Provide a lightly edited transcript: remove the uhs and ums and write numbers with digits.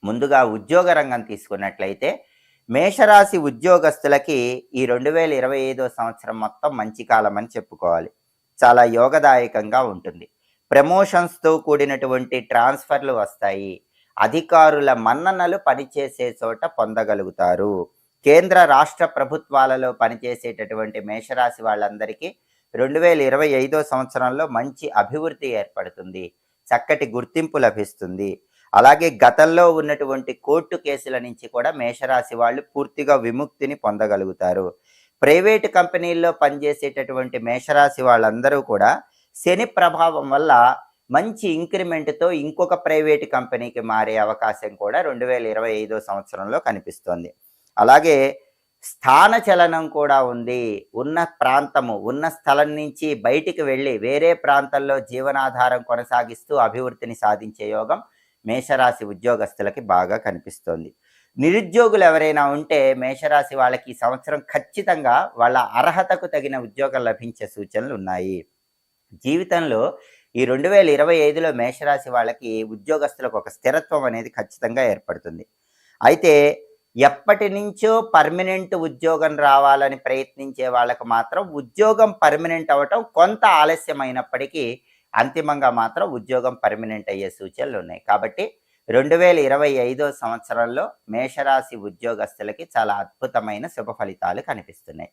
ముందుగా ఉద్యోగ రంగం తీసుకున్నట్లయితే మేషరాశి ఉద్యోగస్తులకి ఈ 2025 సంవత్సరం మొత్తం మంచి కాలం అని చెప్పుకోవాలి. చాలా యోగదాయకంగా ఉంటుంది. ప్రమోషన్స్‌తో కూడినటువంటి ట్రాన్స్‌ఫర్‌లు వస్తాయి. అధికారుల మన్ననలు పనిచేసే చోట పొందగలుగుతారు. కేంద్ర, రాష్ట్ర ప్రభుత్వాలలో పనిచేసేటటువంటి మేషరాశి వాళ్ళందరికీ 2025 సంవత్సరంలో మంచి అభివృద్ధి ఏర్పడుతుంది. చక్కటి గుర్తింపు లభిస్తుంది. అలాగే గతంలో ఉన్నటువంటి కోర్టు కేసుల నుంచి కూడా మేషరాశి వాళ్ళు పూర్తిగా విముక్తిని పొందగలుగుతారు. ప్రైవేటు కంపెనీల్లో పనిచేసేటటువంటి మేషరాశి వాళ్ళందరూ కూడా శని ప్రభావం వల్ల మంచి ఇంక్రిమెంట్‌తో ఇంకొక ప్రైవేటు కంపెనీకి మారే అవకాశం కూడా 2025 సంవత్సరంలో కనిపిస్తోంది. అలాగే స్థాన చలనం కూడా ఉంది. ఉన్న ప్రాంతము, ఉన్న స్థలం నుంచి బయటికి వెళ్ళి వేరే ప్రాంతంలో జీవనాధారం కొనసాగిస్తూ అభివృద్ధిని సాధించే యోగం మేషరాశి ఉద్యోగస్తులకి బాగా కనిపిస్తోంది. నిరుద్యోగులు ఎవరైనా ఉంటే మేషరాశి వాళ్ళకి ఈ సంవత్సరం ఖచ్చితంగా వాళ్ళ అర్హతకు తగిన ఉద్యోగం లభించే సూచనలు ఉన్నాయి. జీవితంలో ఈ 2025లో మేషరాశి వాళ్ళకి ఉద్యోగస్తులకు ఒక స్థిరత్వం అనేది ఖచ్చితంగా ఏర్పడుతుంది. అయితే ఎప్పటినుంచో పర్మనెంట్ ఉద్యోగం రావాలని ప్రయత్నించే వాళ్ళకు మాత్రం ఉద్యోగం పర్మనెంట్ అవ్వటం కొంత ఆలస్యమైనప్పటికీ అంతిమంగా మాత్రం ఉద్యోగం పర్మనెంట్ అయ్యే సూచనలు ఉన్నాయి. కాబట్టి 2025 సంవత్సరంలో మేషరాశి ఉద్యోగస్తులకి చాలా అద్భుతమైన శుభ ఫలితాలు కనిపిస్తున్నాయి.